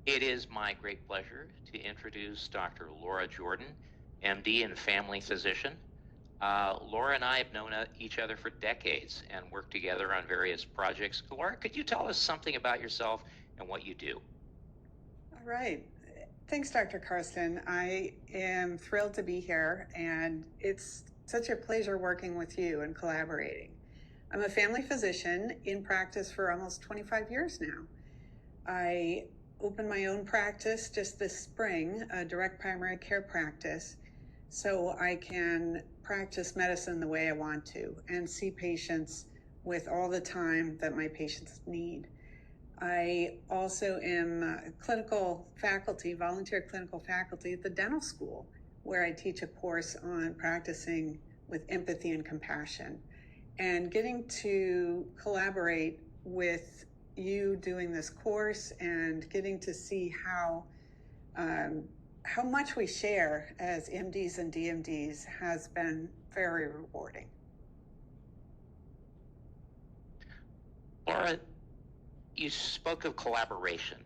It is my great pleasure to introduce Dr. Laura Jordhen, MD and family physician. Laura and I have known each other for decades and worked together on various projects. Laura, could you tell us something about yourself and what you do? All right. Thanks, Dr. Carsten. I am thrilled to be here, and it's such a pleasure working with you and collaborating. I'm a family physician in practice for almost 25 years now. I opened my own practice just this spring, a direct primary care practice, so I can practice medicine the way I want to and see patients with all the time that my patients need. I also am clinical faculty, volunteer clinical faculty at the dental school, where I teach a course on practicing with empathy and compassion. And getting to collaborate with you doing this course and getting to see how much we share as MDs and DMDs has been very rewarding. Laura, you spoke of collaboration.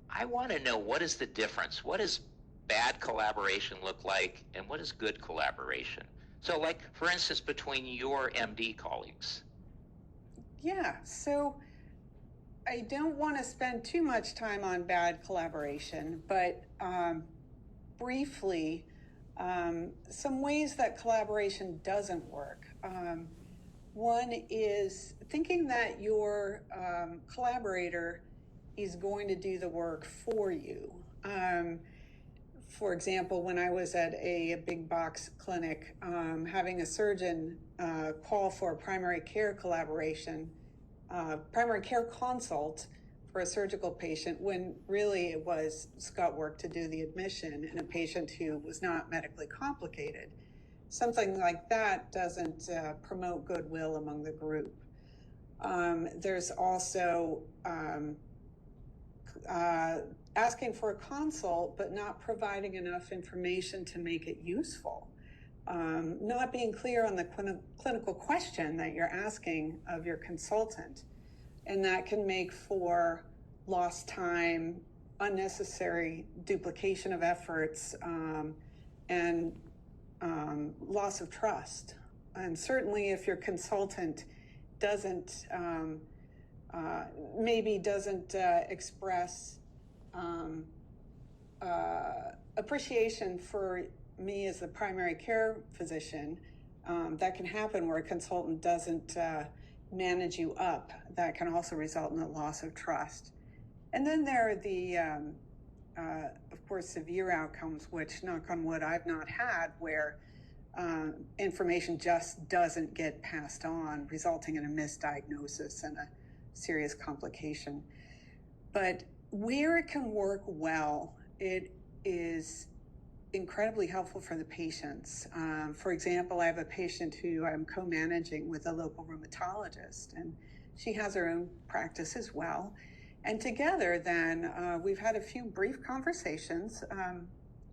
I want to know, what is the difference? What does bad collaboration look like, and what is good collaboration? So, like, for instance, between your MD colleagues. Yeah, so I don't want to spend too much time on bad collaboration, but briefly, some ways that collaboration doesn't work. One is thinking that your collaborator is going to do the work for you. For example, when I was at a big box clinic, having a surgeon call for a primary care collaboration, primary care consult for a surgical patient, when really it was scut work to do the admission in a patient who was not medically complicated. Something like that doesn't promote goodwill among the group. There's also asking for a consult but not providing enough information to make it useful. Not being clear on the clinical question that you're asking of your consultant. And that can make for lost time, unnecessary duplication of efforts, and loss of trust. And certainly if your consultant doesn't express appreciation for me as the primary care physician, that can happen where a consultant doesn't manage you up. That can also result in a loss of trust. And then there are the, of course, severe outcomes, which, knock on wood, I've not had, where information just doesn't get passed on, resulting in a misdiagnosis and a serious complication. But where it can work well, it is incredibly helpful for the patients. For example, I have a patient who I'm co-managing with a local rheumatologist, and she has her own practice as well. And together then, we've had a few brief conversations,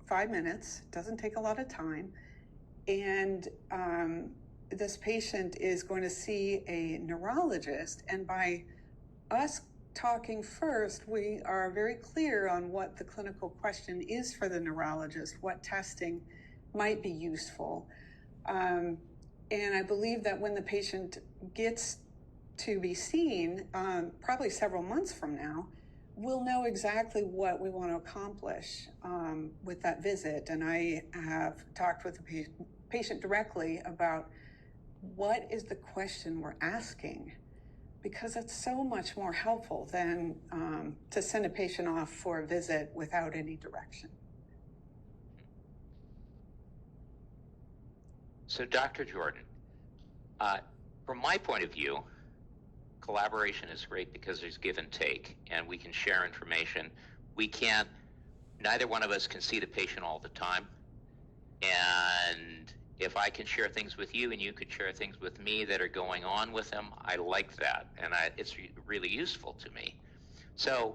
5 minutes, doesn't take a lot of time. And this patient is going to see a neurologist, and by us talking first, we are very clear on what the clinical question is for the neurologist, what testing might be useful. And I believe that when the patient gets to be seen, probably several months from now, we'll know exactly what we want to accomplish with that visit. And I have talked with the patient directly about what is the question we're asking, because it's so much more helpful than to send a patient off for a visit without any direction. So, Dr. Jordhen, from my point of view, collaboration is great because there's give and take, and we can share information. Neither one of us can see the patient all the time. And if I can share things with you and you could share things with me that are going on with them, I like that, and it's really useful to me. So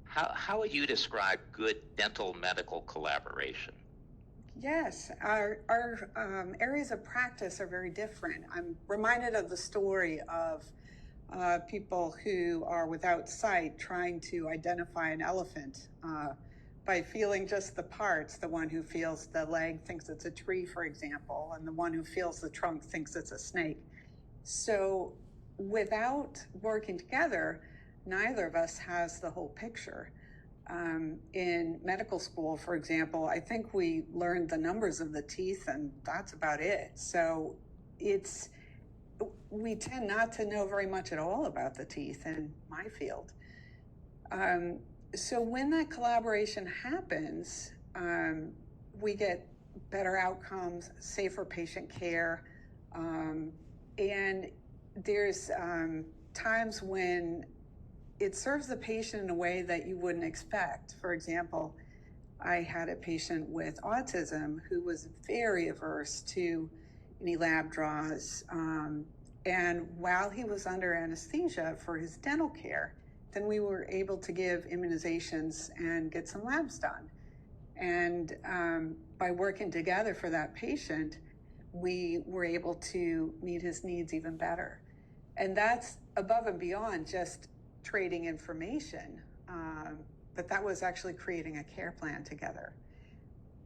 how would you describe good dental medical collaboration? Yes, our areas of practice are very different. I'm reminded of the story of people who are without sight trying to identify an elephant by feeling just the parts. The one who feels the leg thinks it's a tree, for example, and the one who feels the trunk thinks it's a snake. So without working together, neither of us has the whole picture. In medical school, for example, I think we learned the numbers of the teeth and that's about it. So we tend not to know very much at all about the teeth in my field. So when that collaboration happens, we get better outcomes, safer patient care, and there's times when it serves the patient in a way that you wouldn't expect. For example, I had a patient with autism who was very averse to any lab draws. And while he was under anesthesia for his dental care, then we were able to give immunizations and get some labs done. And by working together for that patient, we were able to meet his needs even better. And that's above and beyond just trading information, but that was actually creating a care plan together.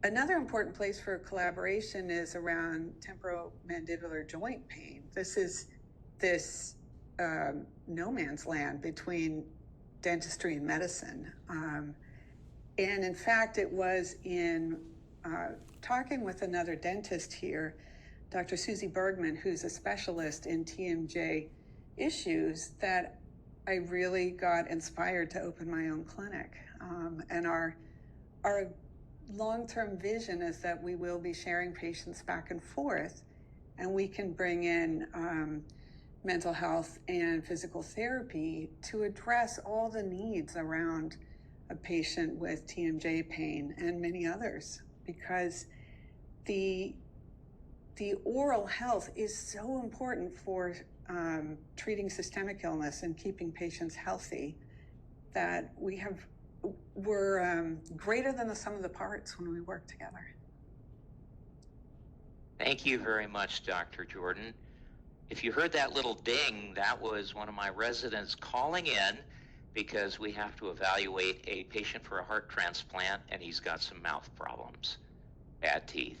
Another important place for collaboration is around temporomandibular joint pain. This is no man's land between dentistry and medicine. And in fact, it was in talking with another dentist here, Dr. Susie Bergman, who's a specialist in TMJ issues, that I really got inspired to open my own clinic. And our long-term vision is that we will be sharing patients back and forth, and we can bring in mental health and physical therapy to address all the needs around a patient with TMJ pain and many others, because the oral health is so important for treating systemic illness and keeping patients healthy, that we're greater than the sum of the parts when we work together. Thank you very much, Dr. Jordhen. If you heard that little ding, that was one of my residents calling in because we have to evaluate a patient for a heart transplant and he's got some mouth problems, bad teeth.